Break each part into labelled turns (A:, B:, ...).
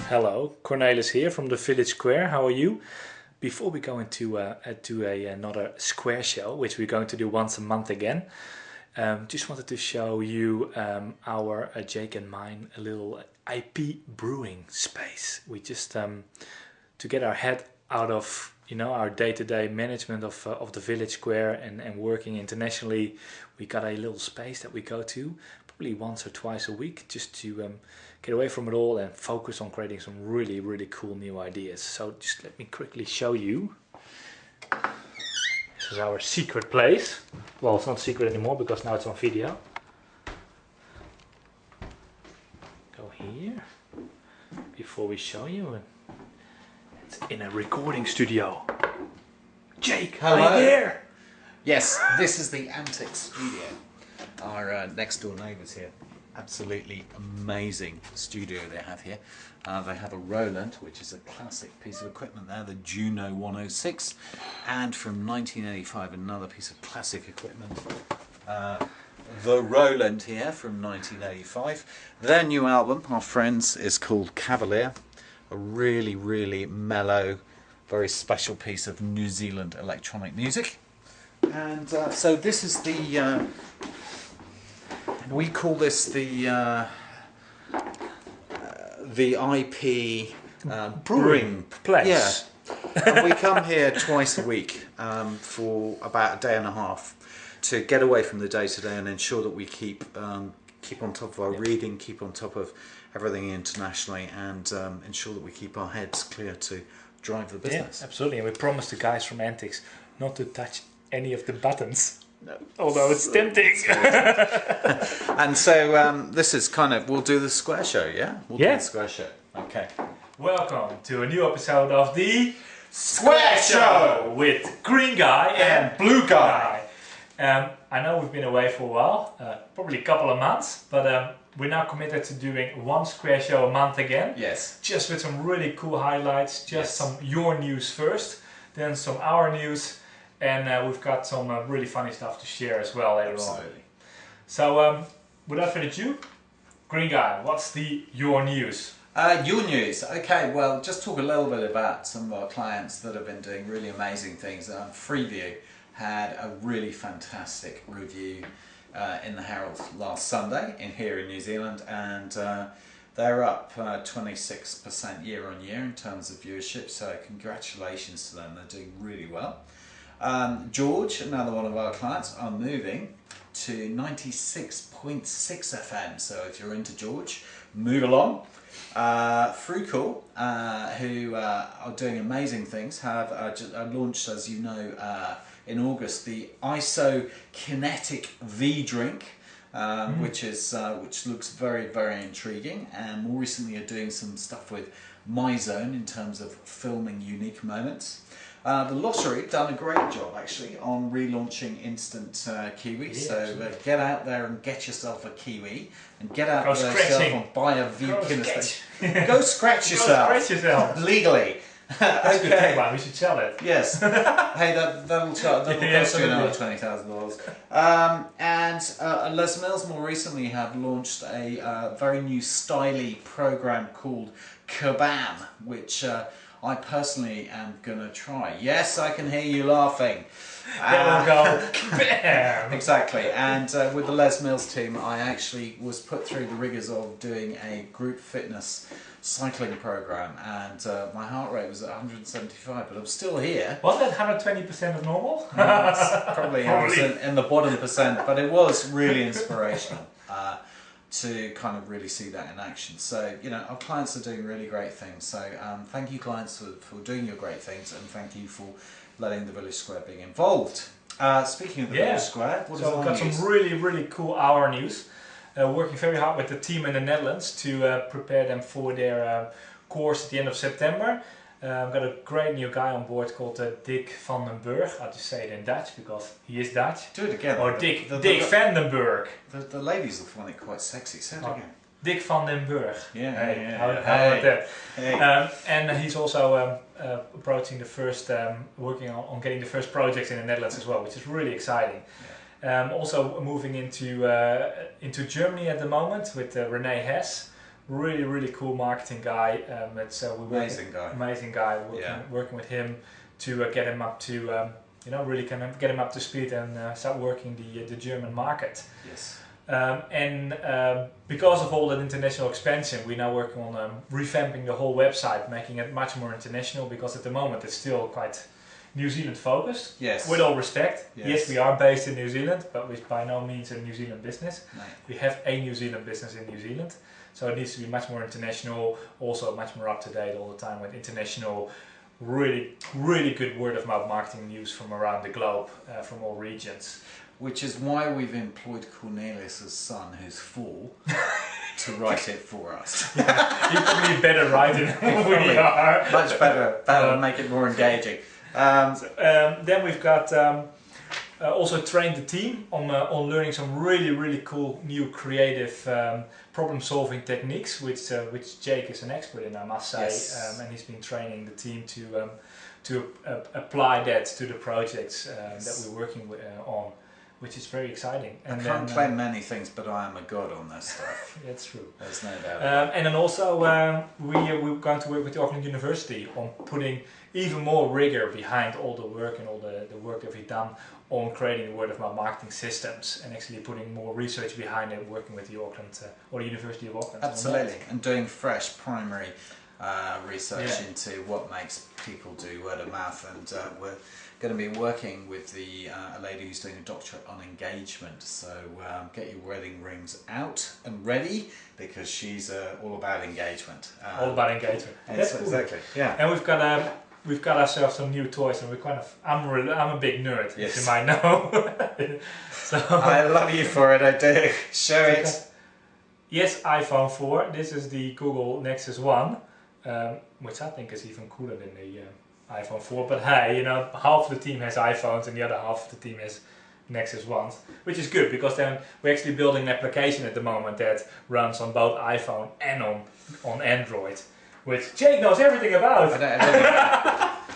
A: Hello, Cornelis here from the Village Square. How are you? Before we go into another square show, which we're going to do once a month again, just wanted to show you our Jake and mine a little IP brewing space. We just to get our head out of our day-to-day management of the Village Square and working internationally. We got a little space that we go to probably once or twice a week just to get away from it all and focus on creating some really cool new ideas. So just let me quickly show you. This is our secret place. Well, it's not secret anymore because now it's on video. Go here before we show you. It's in a recording studio. Jake,
B: hello.
A: Are you there?
B: Yes, this is the Antic Studio. Our next door neighbours here. Absolutely amazing studio they have here. They have a Roland, which is a classic piece of equipment there, the Juno 106, and from 1985 another piece of classic equipment, the Roland here from 1985. Their new album, our friends, is called Cavalier, a really mellow, very special piece of New Zealand electronic music. And so this is the we call this the IP brewing
A: place.
B: Yeah, and we come here twice a week for about a day and a half to get away from the day-to-day and ensure that we keep on top of our reading, keep on top of everything internationally, and ensure that we keep our heads clear to drive the business.
A: Yeah, absolutely. And we promised the guys from Antics not to touch any of the buttons.
B: No.
A: Although it's tempting.
B: And so this is kind of, we'll do the square show, yeah? We'll do the square show. Okay.
A: Welcome to a new episode of the Square Show with Green Guy and Blue Guy. I know we've been away for a while, probably a couple of months, but we're now committed to doing one Square Show a month again.
B: Yes.
A: Just with some really cool highlights, just some your news first, then some our news. And we've got some really funny stuff to share as well later on. So, without further ado, Green Guy, what's your news?
B: Your news. Okay, well, just talk a little bit about some of our clients that have been doing really amazing things. Freeview had a really fantastic review in the Herald last Sunday here in New Zealand, and they're up 26% year on year in terms of viewership. So, congratulations to them. They're doing really well. George, another one of our clients, are moving to 96.6 FM, so if you're into George, move along. Frucool, who are doing amazing things, have launched, as you know, in August, the ISO Kinetic V drink, which looks very intriguing, and more recently are doing some stuff with MyZone in terms of filming unique moments. The Lottery done a great job actually on relaunching Instant Kiwi, so get out there and get yourself a Kiwi, and get out there yourself and buy a V Kinetic. Go scratch yourself.
A: Go scratch yourself.
B: Legally.
A: That's a good tagline, we should sell it.
B: Yes. Hey, that'll cost you another $20,000. And Les Mills more recently have launched a very new styly program called Kabam, which I personally am going to try. Yes, I can hear you laughing.
A: There we go. Bam!
B: Exactly. And with the Les Mills team, I actually was put through the rigours of doing a group fitness cycling program, and my heart rate was at 175, but I'm still here.
A: Was that 120% of normal?
B: Probably in the bottom percent, but it was really inspirational. To kind of really see that in action. So, our clients are doing really great things. So, thank you clients for doing your great things, and thank you for letting the Village Square be involved. Speaking of the Village Square, what is our news?
A: We've got some really cool hour news. Working very hard with the team in the Netherlands to prepare them for their course at the end of September. I've got a great new guy on board called Dick van den Burg. I'll just say it in Dutch because he is Dutch.
B: Do it again.
A: Or Dick van den Burg.
B: The ladies will find it quite sexy. Say it again.
A: Dick van den Burg.
B: Yeah.
A: How about that? Hey. And he's also approaching the first, working on getting the first projects in the Netherlands as well, which is really exciting. Also moving into Germany at the moment with Renee Hess, really cool marketing guy.
B: Amazing guy.
A: Amazing guy.
B: Yeah.
A: Working with him to get him up to really kind of get him up to speed and start working the German market.
B: Yes.
A: Because of all that international expansion, we're now working on revamping the whole website, making it much more international, because at the moment it's still quite New Zealand focused.
B: Yes.
A: With all respect.
B: Yes.
A: Yes, we are based in New Zealand, but we're by no means a New Zealand business.
B: No.
A: We have a New Zealand business in New Zealand. So it needs to be much more international, also much more up to date all the time with international, really good word of mouth marketing news from around the globe, from all regions.
B: Which is why we've employed Cornelis' son, who's 4, to write it for us.
A: He's probably better writing than we are.
B: Much better, make it more engaging.
A: Then we've got also trained the team on learning some really cool new creative problem-solving techniques, which Jake is an expert in, I must say.
B: Yes.
A: And he's been training the team to apply that to the projects that we're working on, which is very exciting.
B: And I can't claim many things, but I am a god on this stuff.
A: That's true.
B: There's no doubt.
A: And then also we're going to work with the Auckland University on putting even more rigor behind all the work and all the work that we've done on creating word of mouth marketing systems, and actually putting more research behind it, working with the Auckland or the University of Auckland.
B: Absolutely, and doing fresh primary research into what makes people do word of mouth, and we're going to be working with a lady who's doing a doctorate on engagement, so get your wedding rings out and ready, because she's all about engagement.
A: All about engagement. That's cool.
B: Exactly. Yeah.
A: And we've got ourselves some new toys, and I'm a big nerd,
B: yes.
A: as you might know. So
B: I love you for it. I do. Show it.
A: Yes, iPhone 4. This is the Google Nexus 1, which I think is even cooler than the iPhone 4. But hey, half of the team has iPhones and the other half of the team has Nexus 1s, which is good, because then we're actually building an application at the moment that runs on both iPhone and on Android, which Jake knows everything about.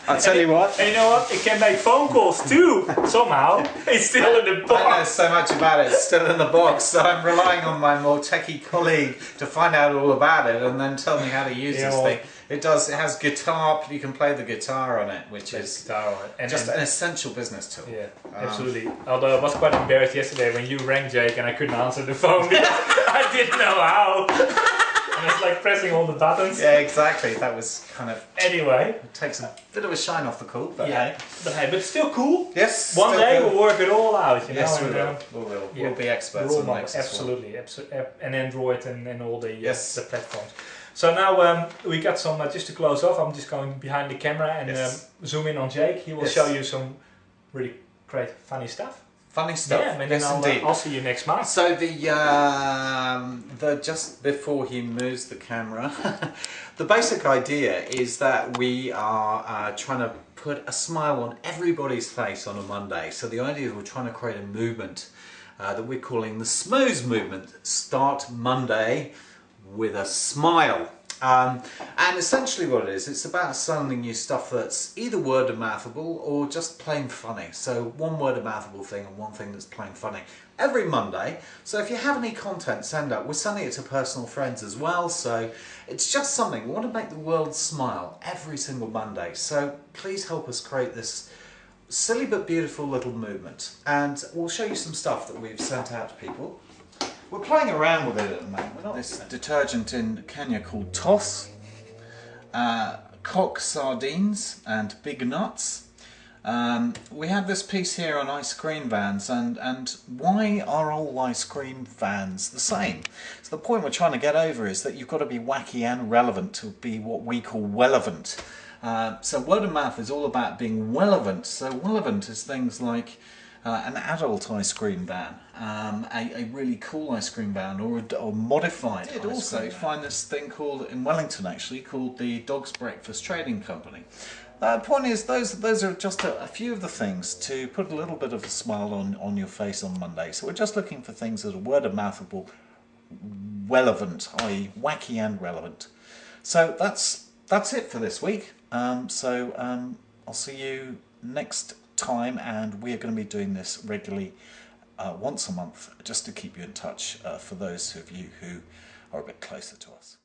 B: I'll tell you what.
A: And you know what? It can make phone calls too, somehow. It's still in the box.
B: I know so much about it, it's still in the box, so I'm relying on my more techie colleague to find out all about it and then tell me how to use this thing. It has guitar, you can play the guitar on it, which is just an essential business tool.
A: Yeah, absolutely. Although I was quite embarrassed yesterday when you rang, Jake, and I couldn't answer the phone because I didn't know how. And it's like pressing all the buttons.
B: Yeah, exactly. That was kind of...
A: Anyway.
B: It takes a bit of a shine off the cool, but
A: yeah. But still cool.
B: Yes.
A: One day we'll work it all out,
B: Yes,
A: know.
B: we will. We'll be experts on Nexus.
A: Absolutely. And Android and all the platforms. So now we got some, just to close off, I'm just going behind the camera and zoom in on Jake. He will show you some really great funny stuff.
B: Funny stuff.
A: Yeah, and then I'll see you next month.
B: So the just before he moves the camera, the basic idea is that we are trying to put a smile on everybody's face on a Monday. So the idea is we're trying to create a movement that we're calling the Smooze movement. Start Monday with a smile. And essentially what it is, it's about selling you stuff that's either word of mouthable or just plain funny. So one word of mouthable thing and one thing that's plain funny every Monday. So if you have any content, send out. We're sending it to personal friends as well. So it's just something. We want to make the world smile every single Monday. So please help us create this silly but beautiful little movement. And we'll show you some stuff that we've sent out to people. We're playing around with it at the moment. We're not this detergent in Kenya called Toss, cock sardines and big nuts. We have this piece here on ice cream vans, and why are all ice cream vans the same? So the point we're trying to get over is that you've got to be wacky and relevant to be what we call relevant. So word of mouth is all about being relevant. So relevant is things like an adult ice cream van, a really cool ice cream van, or modified. I did also find this thing called, in Wellington actually, called the Dog's Breakfast Trading Company. The point is, those are just a few of the things to put a little bit of a smile on your face on Monday. So we're just looking for things that are word of mouthable, relevant, i.e. wacky and relevant. So that's it for this week. I'll see you next time, and we are going to be doing this regularly once a month, just to keep you in touch for those of you who are a bit closer to us.